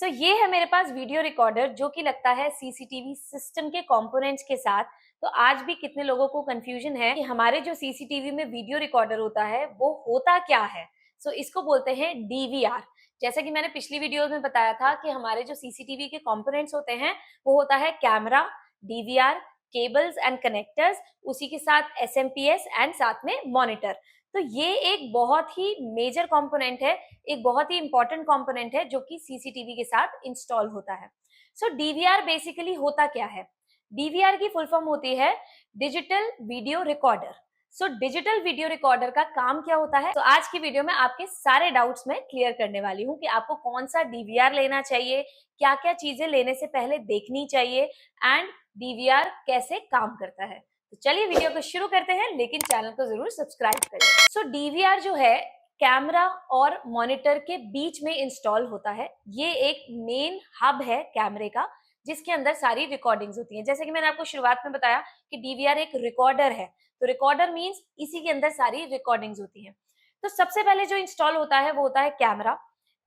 ये है मेरे पास वीडियो रिकॉर्डर जो कि लगता है सीसीटीवी सिस्टम के कंपोनेंट्स के साथ। तो आज भी कितने लोगों को कंफ्यूजन है कि हमारे जो सीसीटीवी में वीडियो रिकॉर्डर होता है वो होता क्या है। इसको बोलते हैं डीवीआर। जैसा कि मैंने पिछली वीडियो में बताया था कि हमारे जो सीसीटीवी के कंपोनेंट्स होते हैं वो होता है camera, DVR, cables and connectors, उसी के साथ एसएमपीएस एंड साथ में मॉनिटर। तो ये एक बहुत ही मेजर कंपोनेंट है, एक बहुत ही इंपॉर्टेंट कंपोनेंट है जो कि सीसीटीवी के साथ इंस्टॉल होता है। डीवीआर बेसिकली होता क्या है? डीवीआर की फुल फॉर्म होती है digital video recorder. Digital video recorder का काम क्या होता है? आज की वीडियो में आपके सारे डाउट्स मैं क्लियर करने वाली हूँ कि आपको कौन सा डीवीआर लेना चाहिए, क्या क्या चीजें लेने से पहले देखनी चाहिए एंड डीवीआर कैसे काम करता है। तो चलिए वीडियो को शुरू करते हैं, लेकिन चैनल को जरूर सब्सक्राइब करें। डीवीआर जो है कैमरा और मॉनिटर के बीच में इंस्टॉल होता है। ये एक मेन हब है कैमरे का जिसके अंदर सारी रिकॉर्डिंग्स होती हैं। जैसे कि मैंने आपको शुरुआत में बताया कि डीवीआर एक रिकॉर्डर है, तो रिकॉर्डर मींस इसी के अंदर सारी रिकॉर्डिंग्स होती हैं। तो सबसे पहले जो इंस्टॉल होता है वो होता है कैमरा।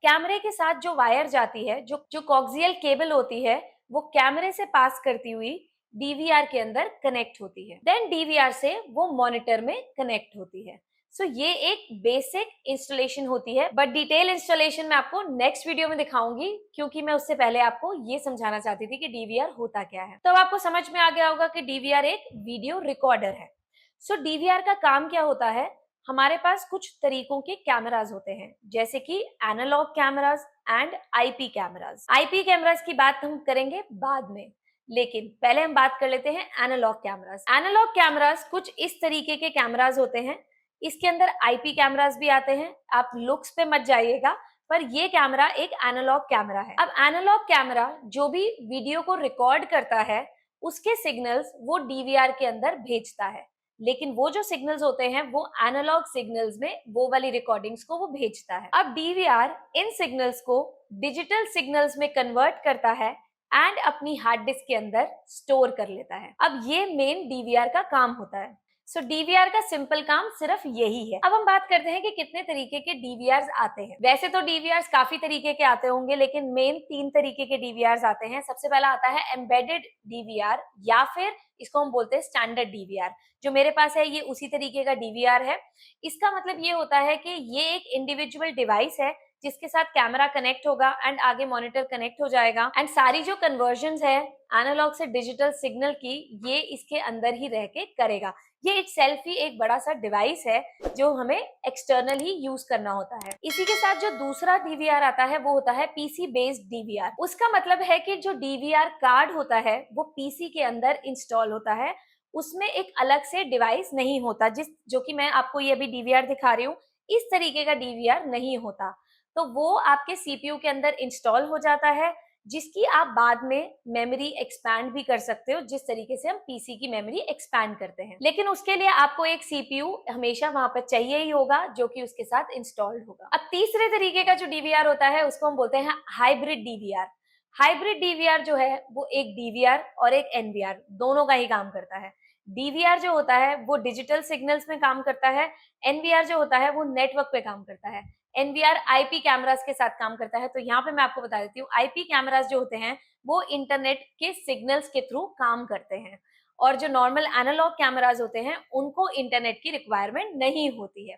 कैमरे के साथ जो वायर जाती है, जो कॉक्सियल केबल होती है, वो कैमरे से पास करती हुई डीवीआर के अंदर कनेक्ट होती है। देन डीवीआर से वो मॉनिटर में कनेक्ट होती है। ये एक बेसिक इंस्टॉलेशन होती है, बट डिटेल इंस्टॉलेशन मैं आपको नेक्स्ट वीडियो में दिखाऊंगी, क्योंकि मैं उससे पहले आपको ये समझाना चाहती थी कि डीवीआर होता क्या है। तो आपको समझ में आ गया होगा कि डीवीआर एक वीडियो रिकॉर्डर है। डीवीआर का काम क्या होता है? हमारे पास कुछ तरीकों के कैमराज होते हैं, जैसे कि analog cameras and IP cameras. IP cameras की बात हम करेंगे बाद में, लेकिन पहले हम बात कर लेते हैं एनालॉग कैमराज। एनालॉग कैमराज कुछ इस तरीके के कैमराज होते हैं। इसके अंदर आईपी कैमराज भी आते हैं, आप लुक्स पे मत जाइएगा, पर ये कैमरा एक एनालॉग कैमरा है। अब एनालॉग कैमरा जो भी वीडियो को रिकॉर्ड करता है उसके सिग्नल्स वो डीवीआर के अंदर भेजता है, लेकिन वो जो सिग्नल्स होते हैं वो एनालॉग सिग्नल्स में वो वाली रिकॉर्डिंग्स को वो भेजता है। अब डीवीआर इन सिग्नल्स को डिजिटल सिग्नल्स में कन्वर्ट करता है एंड अपनी हार्ड डिस्क के अंदर स्टोर कर लेता है। अब ये मेन डीवीआर का काम होता है। डीवीआर का सिंपल काम सिर्फ यही है। अब हम बात करते हैं कि कितने तरीके के डीवीआर आते हैं। वैसे तो डीवीआर काफी तरीके के आते होंगे, लेकिन मेन 3 तरीके के डीवीआर आते हैं। सबसे पहला आता है एम्बेडेड डीवीआर, या फिर इसको हम बोलते हैं स्टैंडर्ड डीवीआर। जो मेरे पास है ये उसी तरीके का डीवीआर है। इसका मतलब ये होता है कि ये एक इंडिविजुअल डिवाइस है जिसके साथ कैमरा कनेक्ट होगा एंड आगे मॉनिटर कनेक्ट हो जाएगा, एंड सारी जो कन्वर्जन है एनालॉग से डिजिटल सिग्नल की, ये इसके अंदर ही रह के करेगा। ये इटसेल्फ ही एक बड़ा सा डिवाइस है जो हमें एक्सटर्नल ही यूज करना होता है। इसी के साथ जो दूसरा डीवीआर आता है वो होता है पीसी बेस्ड डीवीआर। उसका मतलब है कि जो डीवीआर कार्ड होता है वो पीसी के अंदर इंस्टॉल होता है, उसमें एक अलग से डिवाइस नहीं होता, जो कि मैं आपको ये अभी डीवीआर दिखा रही हूँ, इस तरीके का डीवीआर नहीं होता। तो वो आपके सीपीयू के अंदर इंस्टॉल हो जाता है, जिसकी आप बाद में मेमोरी एक्सपैंड भी कर सकते हो, जिस तरीके से हम पीसी की मेमोरी एक्सपैंड करते हैं। लेकिन उसके लिए आपको एक सीपीयू हमेशा वहां पर चाहिए ही होगा, जो कि उसके साथ इंस्टॉल्ड होगा। अब तीसरे तरीके का जो डीवीआर होता है उसको हम बोलते हैं हाइब्रिड डीवीआर। हाइब्रिड डीवीआर जो है वो एक डीवीआर और एक एनवीआर दोनों का ही काम करता है। डीवीआर जो होता है वो डिजिटल सिग्नल्स में काम करता है, एनवीआर जो होता है वो नेटवर्क पे काम करता है। एनवीआर आईपी कैमरास के साथ काम करता है। तो यहाँ पे मैं आपको बता देती हूँ, आईपी कैमरास जो होते हैं वो इंटरनेट के सिग्नल्स के थ्रू काम करते हैं, और जो नॉर्मल एनालॉग कैमरास होते हैं उनको इंटरनेट की रिक्वायरमेंट नहीं होती है।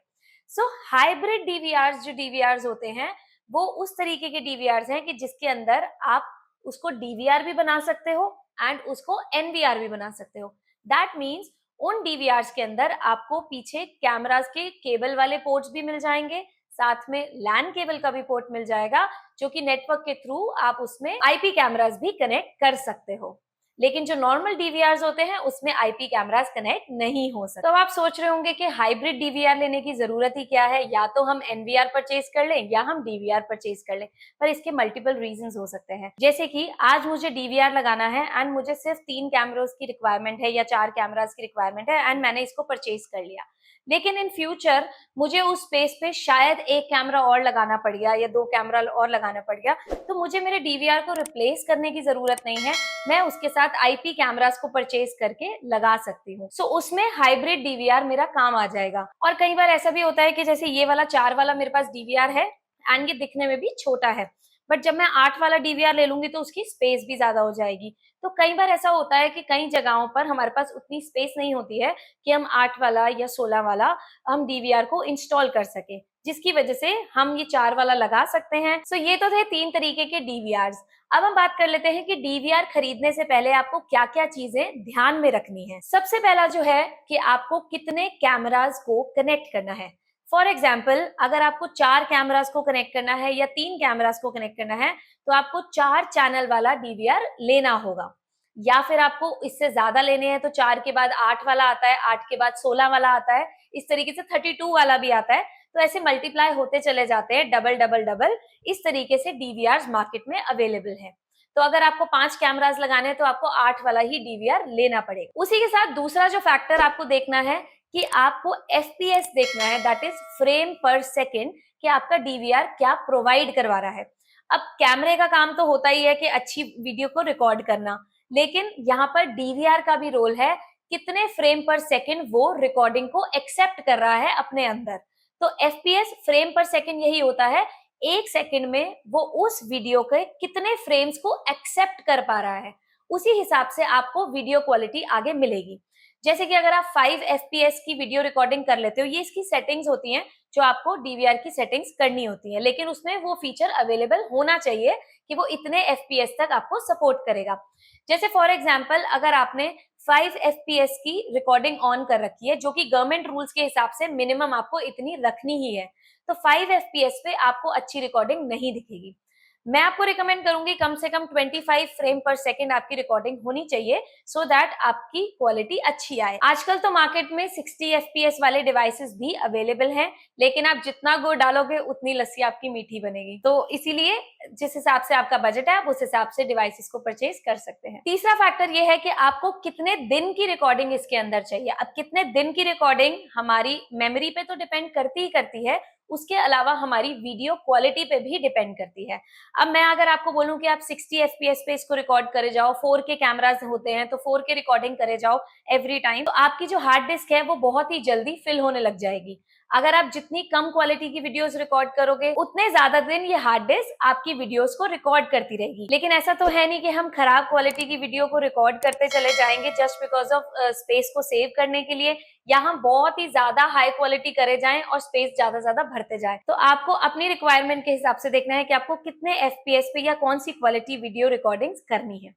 हाइब्रिड डीवीआर जो डीवीआर होते हैं वो उस तरीके के डीवीआर हैं कि जिसके अंदर आप उसको डीवीआर भी बना सकते हो एंड उसको एनवीआर भी बना सकते हो। दैट मीन्स उन डीवीआर के अंदर आपको पीछे कैमरास के केबल वाले पोर्ट्स भी मिल जाएंगे, साथ में लैन केबल का भी पोर्ट मिल जाएगा, जो कि नेटवर्क के थ्रू आप उसमें आईपी कैमरास भी कनेक्ट कर सकते हो। लेकिन जो नॉर्मल डीवीआर होते हैं उसमें आईपी कैमरास कनेक्ट नहीं हो सकते। तो आप सोच रहे होंगे कि हाइब्रिड डीवीआर लेने की जरूरत ही क्या है, या तो हम एनवीआर परचेज कर लें या हम डीवीआर परचेज कर लें। पर इसके मल्टीपल रीजंस हो सकते हैं, जैसे कि आज मुझे डीवीआर लगाना है एंड मुझे सिर्फ 3 कैमरास की रिक्वायरमेंट है या 4 कैमरास की रिक्वायरमेंट है एंड मैंने इसको परचेज कर लिया। लेकिन इन फ्यूचर मुझे उस स्पेस पे शायद 1 कैमरा और लगाना पड़ गया या 2 कैमरा और लगाना पड़ गया, तो मुझे मेरे डीवीआर को रिप्लेस करने की जरूरत नहीं है, मैं उसके साथ आईपी कैमरास को परचेज करके लगा सकती हूँ। उसमें हाइब्रिड डीवीआर मेरा काम आ जाएगा। और कई बार ऐसा भी होता है कि जैसे ये वाला 4 वाला मेरे पास डीवीआर है एंड ये दिखने में भी छोटा है, बट जब मैं 8 वाला डीवीआर ले लूंगी तो उसकी स्पेस भी ज्यादा हो जाएगी। तो कई बार ऐसा होता है कि कई जगहों पर हमारे पास उतनी स्पेस नहीं होती है कि हम 8 वाला या 16 वाला हम डीवीआर को इंस्टॉल कर सके, जिसकी वजह से हम ये 4 वाला लगा सकते हैं। सो ये तो थे 3 तरीके के डीवीआर्स। अब हम बात कर लेते हैं कि डीवीआर खरीदने से पहले आपको क्या क्या चीजें ध्यान में रखनी है। सबसे पहला जो है कि आपको कितने कैमरास को कनेक्ट करना है। फॉर एग्जाम्पल, अगर आपको 4 कैमरास को कनेक्ट करना है या 3 कैमरास को कनेक्ट करना है तो आपको 4 चैनल वाला डीवीआर लेना होगा। या फिर आपको इससे ज्यादा लेने हैं तो 4 के बाद 8 वाला आता है, 8 के बाद 16 वाला आता है, इस तरीके से 32 वाला भी आता है। तो ऐसे मल्टीप्लाई होते चले जाते हैं, डबल डबल डबल, इस तरीके से डीवीआर मार्केट में अवेलेबल है। तो अगर आपको 5 कैमरास लगाने हैं तो आपको 8 वाला ही डीवीआर लेना पड़ेगा। उसी के साथ दूसरा जो फैक्टर आपको देखना है कि आपको एफपीएस देखना है, दैट इज फ्रेम पर सेकेंड, कि आपका डीवीआर क्या प्रोवाइड करवा रहा है। अब कैमरे का काम तो होता ही है कि अच्छी वीडियो को रिकॉर्ड करना, लेकिन यहाँ पर डीवीआर का भी रोल है, कितने फ्रेम पर सेकेंड वो रिकॉर्डिंग को एक्सेप्ट कर रहा है अपने अंदर। तो एफपीएस फ्रेम पर सेकेंड यही होता है, एक सेकेंड में वो उस वीडियो के कितने फ्रेम्स को एक्सेप्ट कर पा रहा है, उसी हिसाब से आपको वीडियो क्वालिटी आगे मिलेगी। जैसे कि अगर आप 5 एफपीएस की वीडियो रिकॉर्डिंग कर लेते हो, ये इसकी सेटिंग्स होती हैं जो आपको डीवीआर की सेटिंग्स करनी होती है, लेकिन उसमें वो फीचर अवेलेबल होना चाहिए कि वो इतने एफपीएस तक आपको सपोर्ट करेगा। जैसे फॉर एग्जांपल, अगर आपने 5 एफपीएस की रिकॉर्डिंग ऑन कर रखी है, जो कि गवर्नमेंट रूल्स के हिसाब से मिनिमम आपको इतनी रखनी ही है, तो 5 एफपीएस पे आपको अच्छी रिकॉर्डिंग नहीं दिखेगी। मैं आपको रिकमेंड करूंगी कम से कम 25 फ्रेम पर सेकेंड आपकी रिकॉर्डिंग होनी चाहिए, सो दैट आपकी क्वालिटी अच्छी आए। आजकल तो मार्केट में 60 एफपीएस वाले डिवाइसेस भी अवेलेबल हैं, लेकिन आप जितना गुड़ डालोगे उतनी लस्सी आपकी मीठी बनेगी। तो इसीलिए जिस हिसाब से आपका बजट है आप उस हिसाब से डिवाइसेस को परचेज कर सकते हैं। तीसरा फैक्टर ये है कि आपको कितने दिन की रिकॉर्डिंग इसके अंदर चाहिए। अब कितने दिन की रिकॉर्डिंग हमारी मेमोरी पे तो डिपेंड करती ही करती है, उसके अलावा हमारी वीडियो क्वालिटी पे भी डिपेंड करती है। अब मैं अगर आपको बोलूं कि आप 60 एफपीएस पे इसको रिकॉर्ड करे जाओ, 4K कैमरास होते हैं तो 4K रिकॉर्डिंग करे जाओ एवरी टाइम, तो आपकी जो हार्ड डिस्क है वो बहुत ही जल्दी फिल होने लग जाएगी। अगर आप जितनी कम क्वालिटी की वीडियोस रिकॉर्ड करोगे उतने ज्यादा दिन ये हार्ड डिस्क आपकी वीडियोस को रिकॉर्ड करती रहेगी। लेकिन ऐसा तो है नहीं कि हम खराब क्वालिटी की वीडियो को रिकॉर्ड करते चले जाएंगे जस्ट बिकॉज ऑफ स्पेस को सेव करने के लिए, या हम बहुत ही ज्यादा हाई क्वालिटी करे जाएं और स्पेस ज्यादा ज्यादा भरते जाएं। तो आपको अपनी रिक्वायरमेंट के हिसाब से देखना है कि आपको कितने एफपीएस पे या कौन सी क्वालिटी वीडियो रिकॉर्डिंग्स करनी है।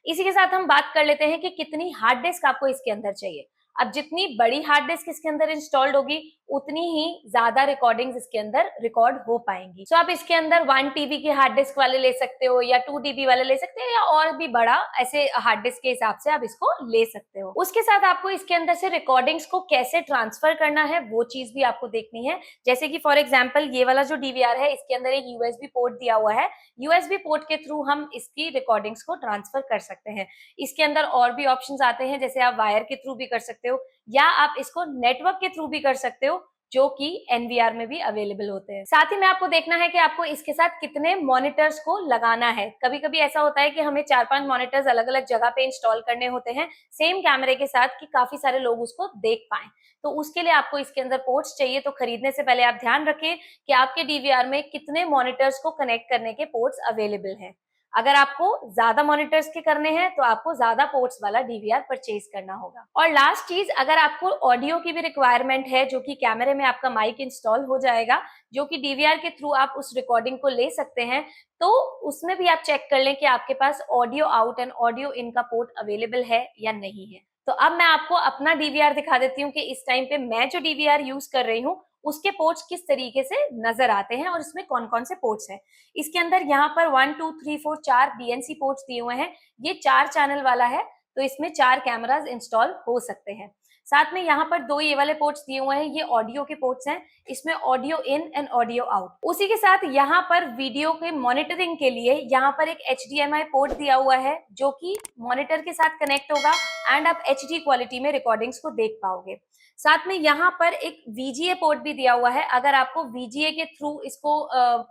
इसी के साथ हम बात कर लेते हैं कि कितनी हार्ड डिस्क आपको इसके अंदर चाहिए। अब जितनी बड़ी हार्ड डिस्क इसके अंदर इंस्टॉल्ड होगी उतनी ही ज्यादा रिकॉर्डिंग्स इसके अंदर रिकॉर्ड हो पाएंगी। सो आप इसके अंदर 1 टीबी की हार्ड डिस्क वाले ले सकते हो या 2 टीबी वाले ले सकते हो, या और भी बड़ा ऐसे हार्ड डिस्क के हिसाब से आप इसको ले सकते हो। उसके साथ आपको इसके अंदर से रिकॉर्डिंग्स को कैसे ट्रांसफर करना है वो चीज भी आपको देखनी है। जैसे कि फॉर एग्जाम्पल ये वाला जो डीवीआर है इसके अंदर एक यूएसबी पोर्ट दिया हुआ है, यूएसबी पोर्ट के थ्रू हम इसकी रिकॉर्डिंग्स को ट्रांसफर कर सकते हैं। इसके अंदर और भी ऑप्शंस आते हैं, जैसे आप वायर के थ्रू भी कर सकते हो या आप इसको नेटवर्क के थ्रू भी कर सकते हो, जो कि एनवीआर में भी अवेलेबल होते हैं। साथ ही में आपको देखना है कि आपको इसके साथ कितने मॉनिटर्स को लगाना है। कभी कभी ऐसा होता है कि हमें 4-5 मॉनिटर्स अलग अलग जगह पे इंस्टॉल करने होते हैं सेम कैमरे के साथ, कि काफी सारे लोग उसको देख पाएं। तो उसके लिए आपको इसके अंदर पोर्ट्स चाहिए। तो खरीदने से पहले आप ध्यान रखें कि आपके डीवीआर में कितने मॉनिटर्स को कनेक्ट करने के पोर्ट्स अवेलेबल हैं। अगर आपको ज्यादा मॉनिटर्स के करने हैं तो आपको ज्यादा पोर्ट्स वाला डीवीआर परचेज करना होगा। और लास्ट चीज, अगर आपको ऑडियो की भी रिक्वायरमेंट है, जो कि कैमरे में आपका माइक इंस्टॉल हो जाएगा, जो कि डीवीआर के थ्रू आप उस रिकॉर्डिंग को ले सकते हैं, तो उसमें भी आप चेक कर लें कि आपके पास audio out and audio in का पोर्ट अवेलेबल है या नहीं है। तो अब मैं आपको अपना डीवीआर दिखा देती हूँ कि इस टाइम पे मैं जो डीवीआर यूज कर रही हूँ उसके पोर्ट्स किस तरीके से नजर आते हैं और इसमें कौन कौन से पोर्ट्स हैं। इसके अंदर यहाँ पर 1 2 3 4 4 बीएनसी पोर्ट्स दिए हुए हैं। ये 4 चैनल वाला है, तो इसमें 4 कैमरास इंस्टॉल हो सकते हैं। साथ में यहाँ पर 2 ये वाले पोर्ट्स दिए हुए हैं, ये ऑडियो के पोर्ट्स हैं, इसमें audio in and audio out. उसी के साथ यहाँ पर वीडियो के मॉनिटरिंग के लिए यहाँ पर एक HDMI पोर्ट दिया हुआ है, जो कि मॉनिटर के साथ कनेक्ट होगा एंड आप HD क्वालिटी में रिकॉर्डिंग्स को देख पाओगे। साथ में यहाँ पर एक VGA पोर्ट भी दिया हुआ है। अगर आपको VGA के थ्रू इसको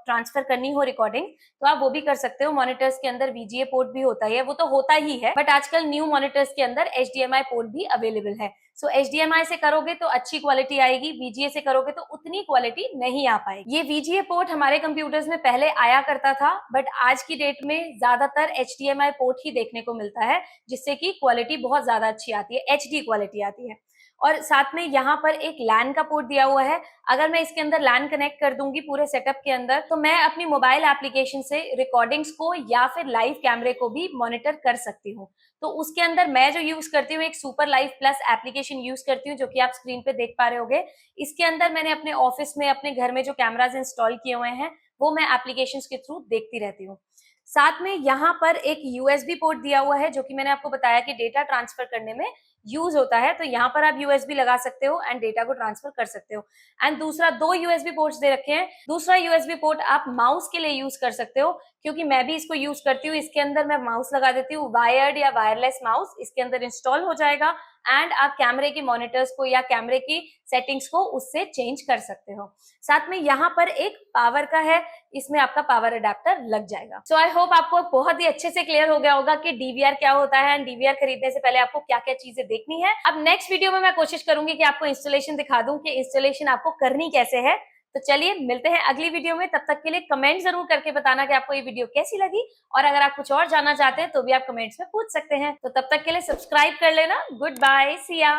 ट्रांसफर करनी हो रिकॉर्डिंग, तो आप वो भी कर सकते हो। मॉनिटर्स के अंदर VGA पोर्ट भी होता है, वो तो होता ही है, बट आजकल न्यू मॉनिटर्स के अंदर HDMI पोर्ट भी अवेलेबल है। सो HDMI से करोगे तो अच्छी क्वालिटी आएगी, VGA से करोगे तो उतनी क्वालिटी नहीं आ पाएगी। ये VGA पोर्ट हमारे कंप्यूटर्स में पहले आया करता था, बट आज की डेट में ज्यादातर HDMI पोर्ट ही देखने को मिलता है, जिससे कि क्वालिटी बहुत ज्यादा अच्छी आती है, HD क्वालिटी आती है। और साथ में यहाँ पर एक लैन का पोर्ट दिया हुआ है। अगर मैं इसके अंदर लैन कनेक्ट कर दूंगी पूरे सेटअप के अंदर, तो मैं अपनी मोबाइल एप्लीकेशन से रिकॉर्डिंग्स को या फिर लाइव कैमरे को भी मॉनिटर कर सकती हूँ। तो उसके अंदर मैं जो यूज करती हूँ, एक super live plus application use करती हूँ, जो कि आप स्क्रीन पे देख पा रहे होगे। इसके अंदर मैंने अपने ऑफिस में, अपने घर में जो कैमराज इंस्टॉल किए हुए हैं, वो मैं एप्लीकेशन के थ्रू देखती रहती हूँ। साथ में यहाँ पर एक USB पोर्ट दिया हुआ है, जो कि मैंने आपको बताया कि डेटा ट्रांसफर करने में यूज होता है। तो यहाँ पर आप USB लगा सकते हो एंड डेटा को ट्रांसफर कर सकते हो। एंड दूसरा, 2 USB पोर्ट्स दे रखे हैं। दूसरा USB पोर्ट आप माउस के लिए यूज कर सकते हो, क्योंकि मैं भी इसको यूज करती हूँ। इसके अंदर मैं माउस लगा देती हूँ, वायर्ड या वायरलेस माउस इसके अंदर इंस्टॉल हो जाएगा एंड आप कैमरे की मॉनिटर्स को या कैमरे की सेटिंग्स को उससे चेंज कर सकते हो। साथ में यहाँ पर एक पावर का है, इसमें आपका पावर अडेप्टर लग जाएगा। सो आई होप आपको बहुत ही अच्छे से क्लियर हो गया होगा कि DVR क्या होता है एंड DVR खरीदने से पहले आपको क्या क्या चीजें देखनी है। अब नेक्स्ट वीडियो में मैं कोशिश करूंगी कि आपको इंस्टॉलेशन दिखा दूं कि इंस्टॉलेशन आपको करनी कैसे है। तो चलिए मिलते हैं अगली वीडियो में। तब तक के लिए कमेंट जरूर करके बताना कि आपको ये वीडियो कैसी लगी, और अगर आप कुछ और जानना चाहते हैं तो भी आप कमेंट्स में पूछ सकते हैं। तो तब तक के लिए सब्सक्राइब कर लेना। गुड बाय, सी या।